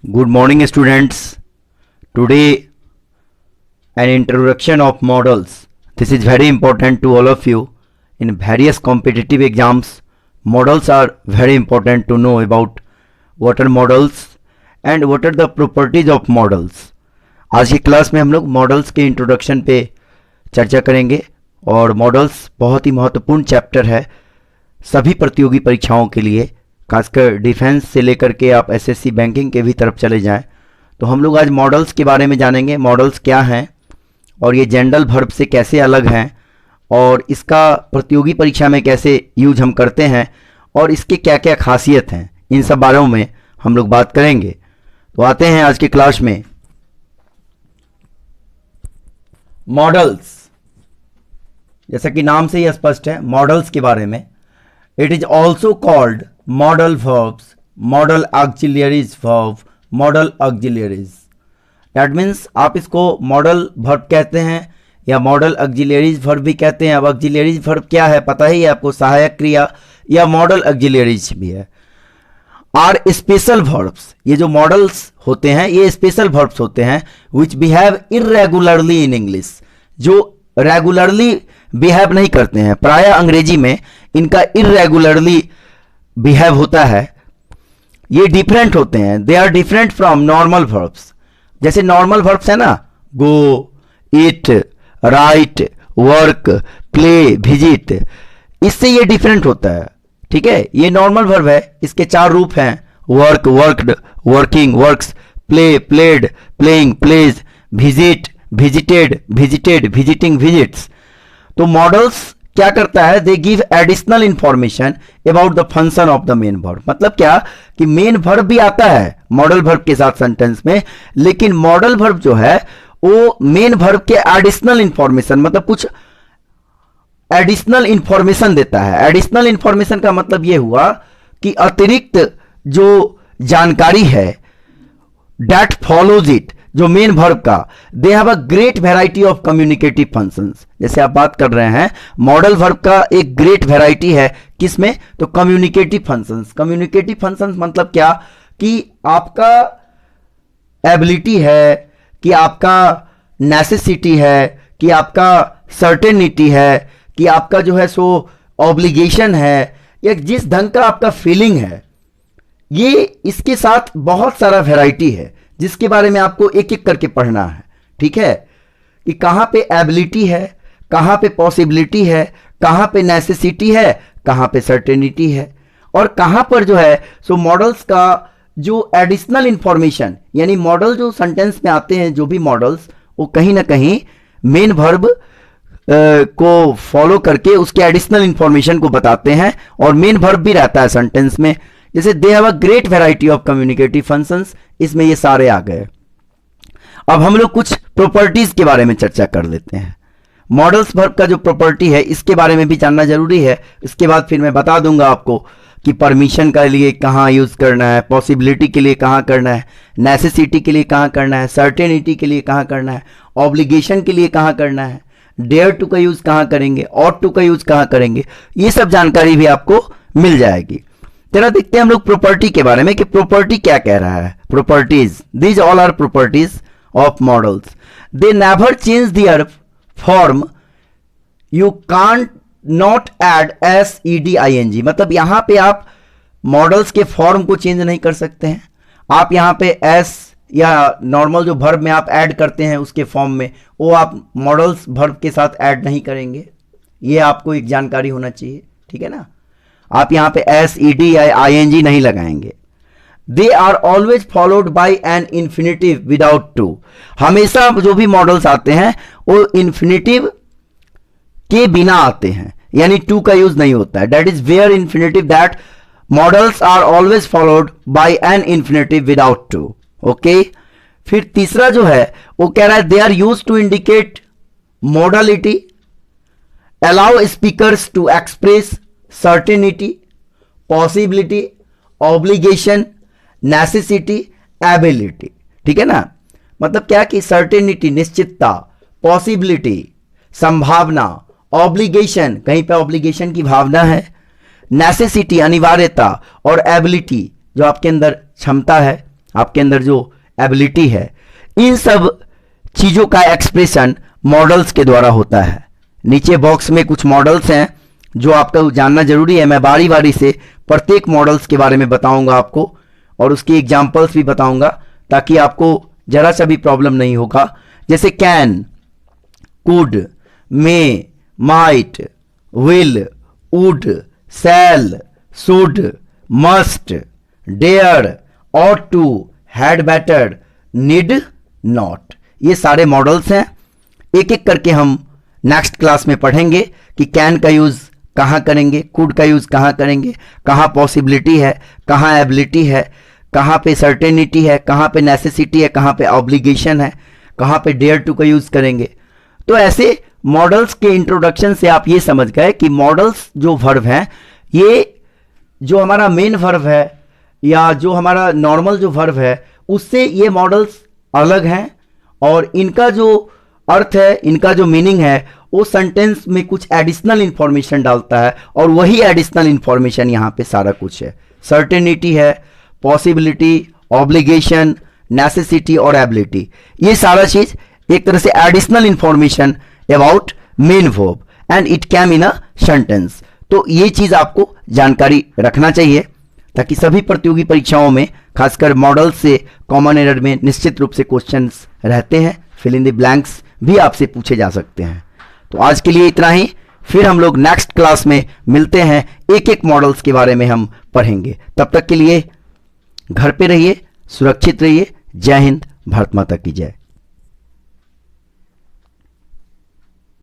Good morning, students. Today, an introduction of models. This is very important to all of you. In various competitive exams, models are very important to know about what are models and what are the properties of models. आज की class में हम लोग models के introduction पे चर्चा करेंगे और मॉडल्स बहुत ही महत्वपूर्ण चैप्टर है सभी प्रतियोगी परीक्षाओं के लिए, खासकर डिफेंस से लेकर के आप एसएससी बैंकिंग के भी तरफ चले जाएं। तो हम लोग आज मॉडल्स के बारे में जानेंगे, मॉडल्स क्या हैं और ये जनरल वर्ब से कैसे अलग हैं और इसका प्रतियोगी परीक्षा में कैसे यूज हम करते हैं और इसके क्या क्या खासियत हैं, इन सब बारों में हम लोग बात करेंगे। तो आते हैं आज की क्लास में। मॉडल्स, जैसा कि नाम से ही स्पष्ट है, मॉडल्स के बारे में। It is also called modal verbs, model auxiliaries verb, model auxiliaries. That means आप इसको मॉडल वर्ब कहते हैं या मॉडल ऑक्सिलियरीज वर्ब भी कहते हैं। अब ऑक्सिलियरीज वर्ब क्या है पता ही है आपको, सहायक क्रिया या मॉडल ऑक्सिलियरीज भी है। आर स्पेशल वर्ब्स, ये जो मॉडल्स होते हैं ये स्पेशल वर्ब्स होते हैं विच बिहेव इरेगुलरली इन इंग्लिश, जो रेगुलरली बिहेव नहीं करते हैं। प्राय अंग्रेजी में इनका इरेगुलरली बिहेव होता है, ये डिफरेंट होते हैं। They are different from normal verbs. जैसे नॉर्मल वर्ब्स है ना, go, eat, write, work, play, visit, इससे ये डिफरेंट होता है। ठीक है, ये नॉर्मल वर्ब है, इसके चार रूप हैं, work, worked, working, works, play, played, playing, plays, visit, visited, visited, visiting, visits. तो मॉडल्स क्या करता है, they give additional information about the function of the main verb. मतलब क्या कि मेन वर्ब भी आता है मॉडल वर्ब के साथ सेंटेंस में, लेकिन मॉडल वर्ब जो है वो मेन वर्ब के एडिशनल इंफॉर्मेशन, मतलब कुछ एडिशनल इंफॉर्मेशन देता है। एडिशनल इंफॉर्मेशन का मतलब यह हुआ कि अतिरिक्त जो जानकारी है, दैट फॉलोज इट, जो मेन वर्ब का, they have a great variety of communicative functions. जैसे आप बात कर रहे हैं, मॉडल वर्ब का एक ग्रेट वैरायटी है किसमें, तो कम्युनिकेटिव फंक्शंस। कम्युनिकेटिव फंक्शंस मतलब क्या कि आपका एबिलिटी है, कि आपका नेसेसिटी है, कि आपका सर्टेनिटी है, कि आपका जो है सो ऑब्लिगेशन है, या जिस ढंग का आपका फीलिंग है, ये इसके साथ बहुत सारा वैरायटी है जिसके बारे में आपको एक एक करके पढ़ना है। ठीक है, कि कहां पे एबिलिटी है, कहां पे पॉसिबिलिटी है, कहां पे नेसेसिटी है, कहां पे सर्टेनिटी है, और कहां पर जो है सो मॉडल्स का जो एडिशनल इंफॉर्मेशन, यानी मॉडल जो सेंटेंस में आते हैं, जो भी मॉडल्स, वो कहीं ना कहीं मेन वर्ब को फॉलो करके उसके एडिशनल इंफॉर्मेशन को बताते हैं और मेन वर्ब भी रहता है सेंटेंस में। जैसे they have a great variety of communicative functions, इसमें ये सारे आ गए। अब हम लोग कुछ प्रॉपर्टीज के बारे में चर्चा कर लेते हैं। मॉडल्स वर्ब का जो प्रॉपर्टी है इसके बारे में भी जानना जरूरी है। इसके बाद फिर मैं बता दूंगा आपको कि परमिशन के लिए कहाँ यूज करना है, पॉसिबिलिटी के लिए कहाँ करना है, नेसेसिटी के लिए कहाँ करना है, सर्टेनिटी के लिए कहाँ करना है, ऑब्लिगेशन के लिए कहाँ करना है, डेयर टू का यूज कहाँ करेंगे, ऑट टू का यूज कहाँ करेंगे, ये सब जानकारी भी आपको मिल जाएगी। तेरा देखते हैं हम लोग प्रॉपर्टी के बारे में कि प्रॉपर्टी क्या कह रहा है। Properties, these all are properties of modals. They never change their form, you can't not add S E D I N G. मतलब यहां पे आप मॉडल्स के फॉर्म को चेंज नहीं कर सकते हैं। आप यहां पे एस या नॉर्मल जो वर्ब में आप ऐड करते हैं उसके फॉर्म में, वो आप मॉडल्स वर्ब के साथ ऐड नहीं करेंगे। ये आपको एक जानकारी होना चाहिए, ठीक है ना। आप यहां पे एस ई डी या आई एन जी नहीं लगाएंगे। They are always followed by an infinitive without to. हमेशा जो भी मॉडल्स आते हैं वो इन्फिनेटिव के बिना आते हैं, यानी टू का यूज नहीं होता है। That is where infinitive, that modals are always followed by an infinitive without to. Okay, फिर तीसरा जो है वो कह रहा है they are use to indicate modality, allow speakers to express certainty, possibility, obligation, necessity, ability. ठीक है ना, मतलब क्या कि सर्टेनिटी निश्चितता, पॉसिबिलिटी संभावना, ऑब्लिगेशन कहीं पे ऑब्लिगेशन की भावना है, नेसेसिटी अनिवार्यता, और एबिलिटी जो आपके अंदर क्षमता है, आपके अंदर जो एबिलिटी है, इन सब चीजों का एक्सप्रेशन मॉडल्स के द्वारा होता है। नीचे बॉक्स में कुछ मॉडल्स हैं जो आपको जानना जरूरी है। मैं बारी बारी से प्रत्येक मॉडल्स के बारे में बताऊंगा आपको, और उसकी एग्जांपल्स भी बताऊंगा, ताकि आपको जरा सा भी प्रॉब्लम नहीं होगा। जैसे can, could, may, might, will, would, shall, should, must, dare, ought to, had better, need not, ये सारे मॉडल्स हैं। एक एक करके हम नेक्स्ट क्लास में पढ़ेंगे कि कैन का यूज कहाँ करेंगे, कुड का यूज कहाँ करेंगे, कहाँ पॉसिबिलिटी है, कहाँ एबिलिटी है, कहाँ पे सर्टेनिटी है, कहाँ पे नेसेसिटी है, कहाँ पे ऑब्लिगेशन है, कहाँ पे डेयर टू का यूज करेंगे। तो ऐसे मॉडल्स के इंट्रोडक्शन से आप ये समझ गए कि मॉडल्स जो वर्ब हैं, ये जो हमारा मेन वर्ब है या जो हमारा नॉर्मल जो वर्ब है, उससे ये मॉडल्स अलग हैं, और इनका जो अर्थ है, इनका जो मीनिंग है, वो सेंटेंस में कुछ एडिशनल इंफॉर्मेशन डालता है, और वही एडिशनल इंफॉर्मेशन यहाँ पे सारा कुछ है। सर्टेनिटी है, पॉसिबिलिटी, ऑब्लिगेशन, नेसेसिटी और एबिलिटी, ये सारा चीज एक तरह से additional information about main verb, and it came in a sentence. तो ये चीज आपको जानकारी रखना चाहिए, ताकि सभी प्रतियोगी परीक्षाओं में, खासकर मॉडल से कॉमन एरर में निश्चित रूप से क्वेश्चंस रहते हैं। फिल इन द ब्लैंक्स भी आपसे पूछे जा सकते हैं। तो आज के लिए इतना ही, फिर हम लोग नेक्स्ट क्लास में मिलते हैं, एक एक मॉडल्स के बारे में हम पढ़ेंगे। तब तक के लिए घर पे रहिए, सुरक्षित रहिए। जय हिंद, भारत माता की जय।